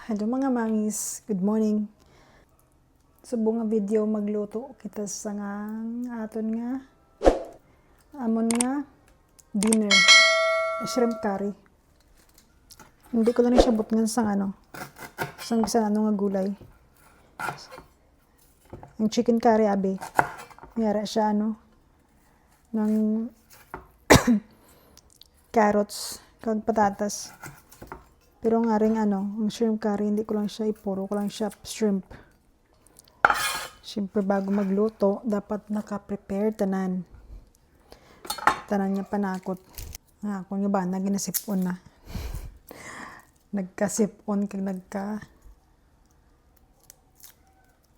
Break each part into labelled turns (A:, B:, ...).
A: Hello mga mamis, good morning. Subong nga video magluto kita sa nga aton nga amon nga dinner, shrimp curry. Hindi ko lang siya butngan sa sang bisan nga gulay. Ang chicken curry abi. Mayara siya ng carrots kag patatas. Pero nga ring ang shrimp curry, hindi ko lang siya ipuro ko lang siya shrimp. Siyempre bago magluto, dapat naka-prepare tanan. Tanan niya panakot. Ako nga ba, ginasipon na. Nagkasipon kag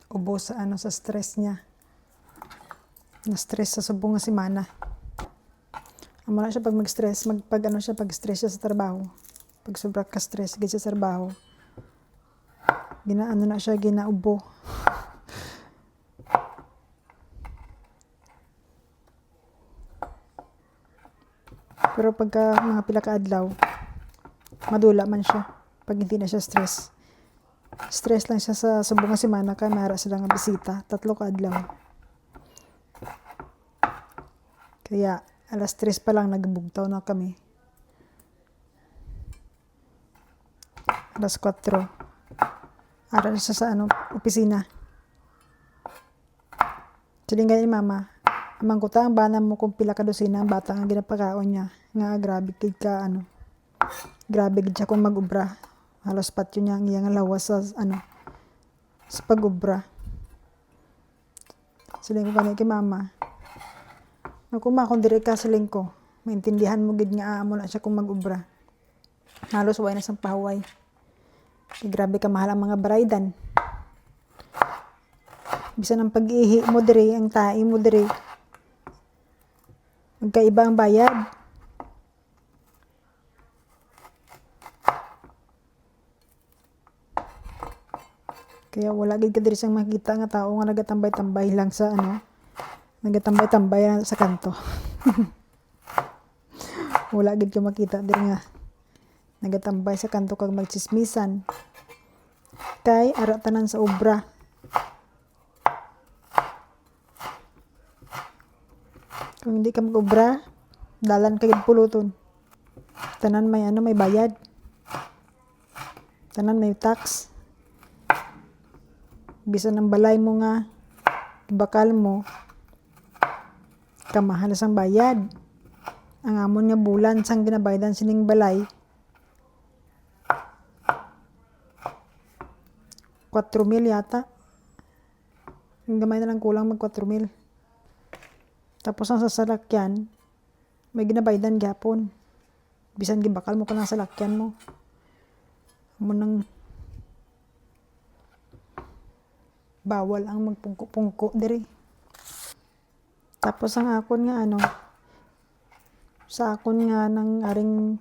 A: ubo sa sa stress niya. Na-stress sa subong nga semana. Amo na siya pag mag-stress, pag stress siya sa trabaho. Pag sobra ka stress gid sa trabaho, na siya ginaubo. Pero pagka mga pila ka adlaw, madula man siya pag hindi na siya stress. Stress lang siya sa subong nga semana kay mara sila nga bisita, 3 ka adlaw. Kaya alas 3 pa lang nagbugtaw na kami. Alas 4. Aral siya sa opisina. Silingan ni mama, amang kuta ang bana mo kung pila ka dosina ang bata ang ginapakaon niya. Nga grabe kid ka grabe gid siya kung mag-ubra. Halos patyo niya ang iyang lawas sa sa pag-ubra. Siling ko kanay kay mama. Kung diri ka siling ko, maintindihan mo gid nga amo na siya kung mag-ubra. Halos way na sang pahuway. Grabe ka mahal ang mga baraydan. Bisan ang pag-ihi mo diri, ang tae mo diri, magkaiba ang bayad. Kaya wala gid ka diri sang makita nga tao nga nagatambay-tambay lang sa nagatambay-tambay lang sa kanto. Wala gid ka makita diri nga nagatambay sa kanto kag magchismisan. Kay ara tanan sa obra. Kung hindi ka mag-obra, dalan ka gid puluton. Tanan may may bayad. Tanan may tax. Bisan ang balay mo nga bakal mo, kamahal sang bayad. Ang amon nga bulan sang ginabayadan sining balay, 4,000 yata. Ang gamay na lang kulang mag 4,000. Tapos ang sasalakyan, may ginabaydan gyapon. Bisan gibakal mo ka ng salakyan mo. Amo nang bawal ang magpungko-pungko diri. Tapos ang akon nga sa akon nga nang aring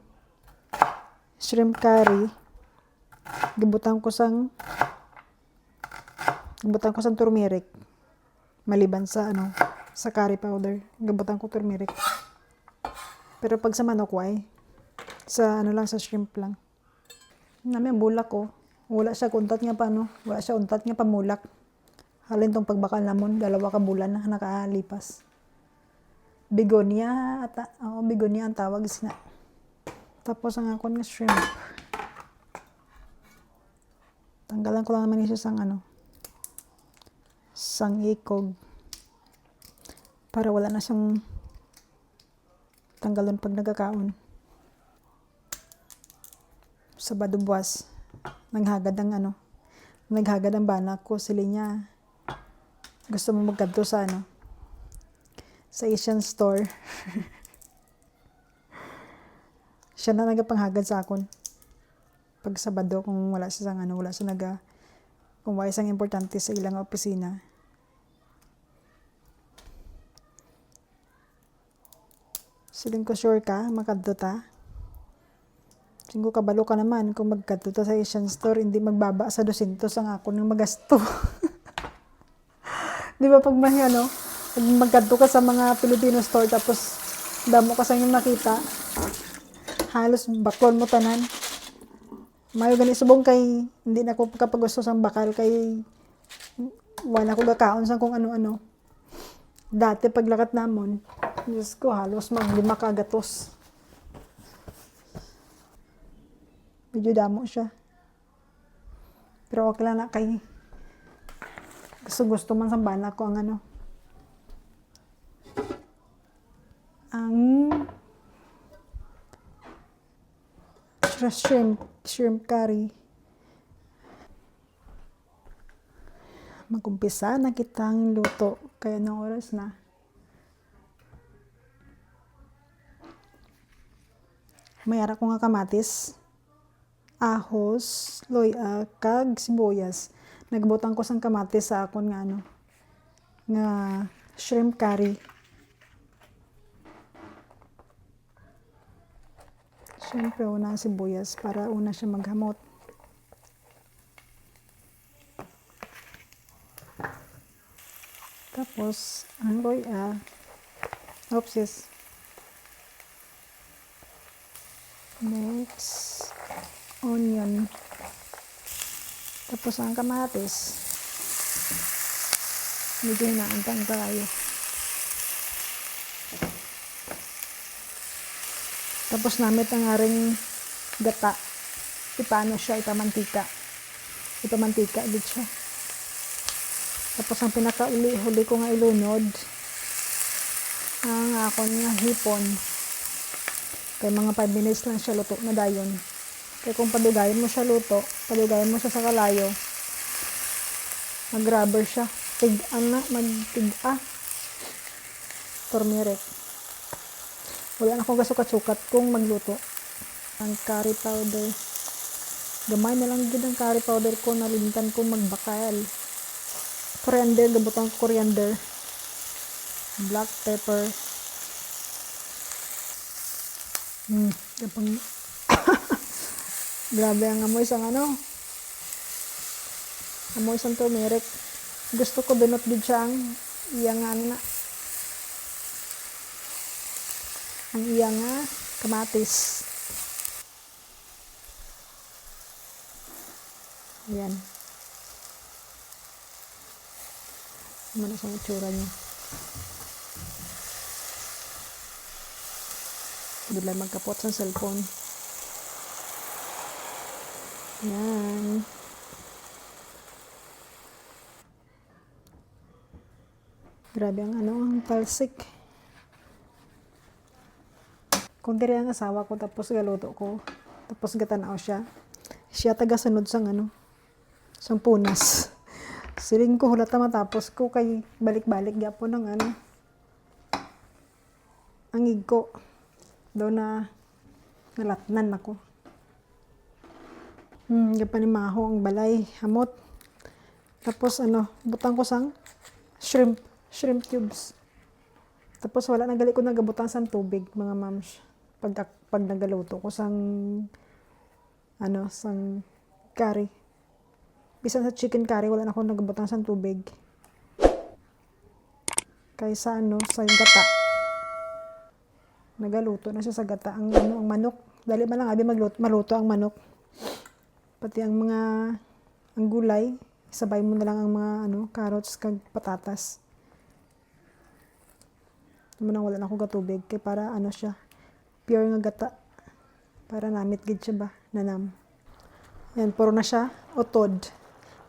A: shrimp curry, gibutan ko sang turmeric. Maliban sa sa curry powder, gibutan ko turmeric. Pero pag sa manok sa lang sa shrimp lang. Nami ang bulak ko, wala siya untat nga wala siya untat nga pamulak. Halin tong pagbakal namon, 2 ka bulan na nakalipas. Begonia begonia ang tawag sina. Tapos ang akon nga shrimp, tanggalan ko lang naman siya sang ikog para wala na siyang tanggalon pag nagkakaon. Sabado buwas, naghagad ang bana ko, sila niya gusto mo magkadto sa sa Asian store. Siya na nagapanghagad sa akon pag Sabado kung wala siya kung wala siyang importante sa ilang opisina. Siling ko sure ka makadto ta. Siling ko kabalo ka naman kung magkadto ta sa Asian store, hindi magbaba sa 200 ang ako ng magasto. Di ba pag pag magkadto ka sa mga Filipino store tapos damo ka sa inyong makita, halos baklon mo tanan. Mayo gani subong kay hindi na ko kapag gusto sang bakal kay wala ko gakaon sa kung ano-ano. Dati paglakat namon, Diyos ko halos mag-5 kagatos. Medyo damo siya. Pero okay lang na kay gusto man sa bana ko ang shrimp curry. Mag-umpisa na kitang luto. Kaya ng oras na. Mayara ko nga kamatis, ahos, loya, kag sibuyas. Nagbutang ko sang kamatis sa akon nga shrimp curry. Siyempre, una ang sibuyas para una siya maghamot. Tapos, ang loya, oopses. Next, onion. Tapos, ang kamatis. Medyo hinaantang tayo. Tapos, namit ang aring gata. Ipano siya, ipamantika. Ipamantika, agad siya. Tapos ang pinaka-huli ko nga ilunod ang akon nga hipon. Kaya mga 5 minutes lang siya luto na dayon. Kaya kung padugayin mo siya luto, padugayin mo siya sa kalayo, mag-rubber siya. Magtig-a. Turmeric. Wala na akong kasukat-sukat kung magluto. Ang curry powder. Gamay na lang gid ang curry powder ko, nalimtan ko magbakal. Coriander, gabutang coriander, black pepper, kapang grabe ang amoy sang amoy sang turmeric. Gusto ko binot din siya ang iyang ang iyang kamatis. Ayan. Ano sa itsura niya. Bila magkapot sa cellphone. Yan. Grabe ang ang talsik. Kung diri ang asawa ko tapos galuto ko, tapos gatanaw siya. Siya taga-sunod sang sang punas. Siling ko hulata matapos ko kay balik-balik gyapon ng ang igko. Daw na nalatnan ako. Gapanimaho ang balay, hamot. Tapos butang ko sang shrimp cubes. Tapos wala nagali ko nagabutang sang tubig, mga mams. Pag nagaluto ko sang sang curry. Bisan sa chicken curry, wala na akong nagabutang sang tubig. Kaysa sa gata. Nagaluto na siya sa gata ang manok. Dali man lang abi maluto ang manok. Pati ang gulay, sabay mo na lang ang mga carrots kag patatas. Naman wala na akong gatubig kay para siya pure nga gata. Para namit gid siya ba, nanam. Yan, puro na siya utod.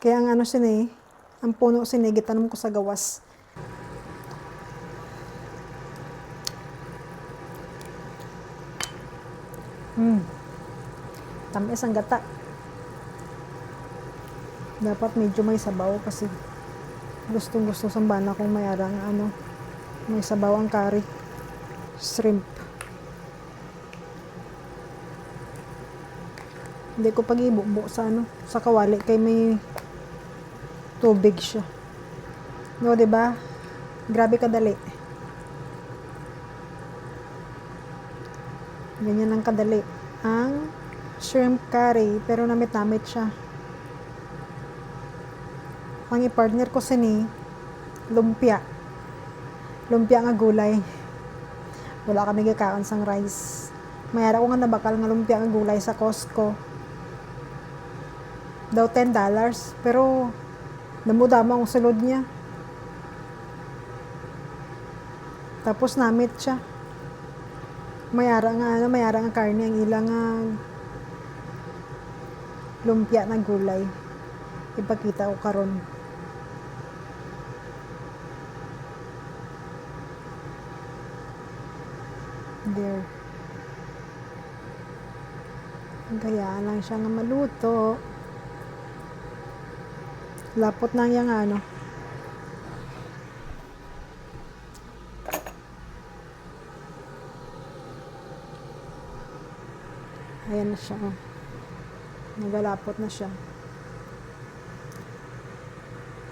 A: Kaya ang ang puno gitanom ko sa gawas. Tamis ang gata. Dapat medyo may sabaw kasi gustong-gusto sa bana kung mayarang may sabaw ang curry. Shrimp. Hindi ko pag-ibubo sa kawali kay may tubig siya. No, 'di ba? Grabe kadali. Ganyan lang kadali ang shrimp curry, pero namit-namit siya. Ang i-partner ko lumpia. Lumpia nga gulay. Wala kami gakaon sang rice. Mayara ko nga nabakal nga lumpia nga gulay sa Costco. daw $10. Pero, damo-damo ang sulod niya. Tapos namit siya. Mayara nga karne ang ilang lumpia na gulay. Ipakita ko karon. There. Gayaan lang siya nga maluto. Lapot na yung ayan na siya. Nagalapot na siya.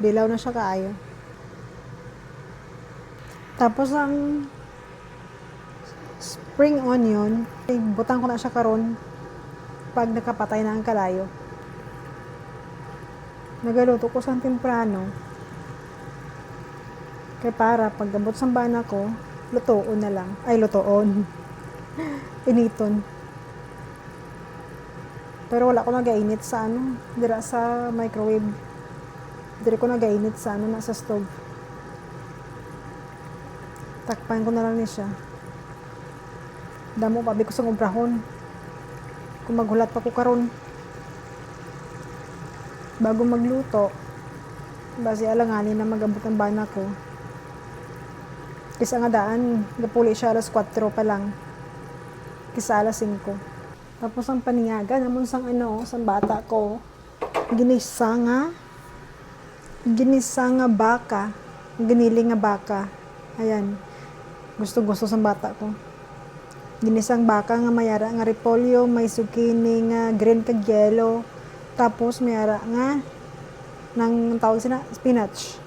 A: Dilaw na siya kaayo. Tapos ang spring onion, butang ko na siya karon pag nakapatay na ang kalayo. Nagaluto ko sa temprano. Kaya para pag abot sa bana ko, lutoon na lang. Ay, lutoon. Initon. Pero wala ko nagainit sa dira sa microwave. Dira ko nagainit sa nasa stove. Takpan ko na lang ni siya. Damo pabi ko sa ubrahon. Kung maghulat pa ko karon. Bago magluto, base alanganin na magabot ang bana ko. Kisa nga daan, napuli siya alas 4 pa lang. Kisa alas 5. Tapos ang paningaga, namun sang sang bata ko, ginisa nga baka, giniling nga baka. Ayan, gusto sang bata ko. Ginisang baka nga mayara nga repolyo, may zucchini nga green kag yellow. Tapos mayara nga nang tawag sina spinach.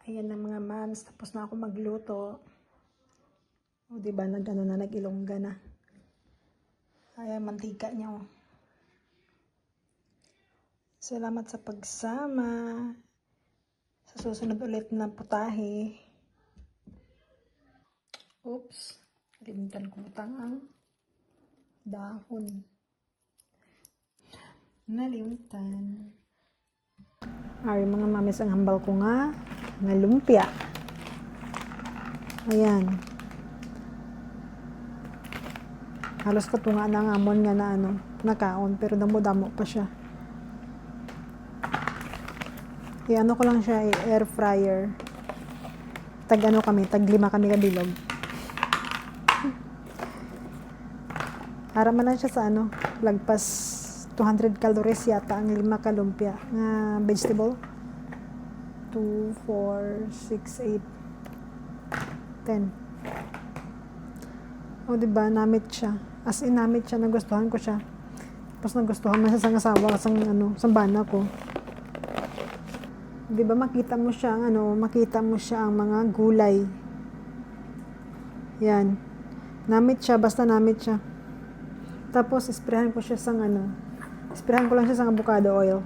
A: Ayan na mga mams, tapos na ako magluto. O diba nag-ilongga na. Ayan mantika niya. Salamat sa pagsama. Sa susunod ulit na putahe. Oops. Kalimutan ko ang dahon. Nalimutan. Ay, mga mamis, ang hambal ko nga na lumpia. Ayan. Halos katunga na ang amon nga na nakaon, pero damo-damo pa siya. I-ano ko lang siya, air fryer. Tag 5 kami kabilog. Para man lang siya sa lagpas 200 calories yata ang 5 ka lumpia nga vegetable. 2, 4, 6, 8, 10. O diba, namit siya. As in, namit siya. Nagustuhan ko siya. Tapos nagustuhan man siya sa asawa sa bana ko. Diba, makita mo siya ang mga gulay. Yan. Namit siya, basta namit siya. Tapos, isprehan ko siya isprehan ko lang siya sa avocado oil.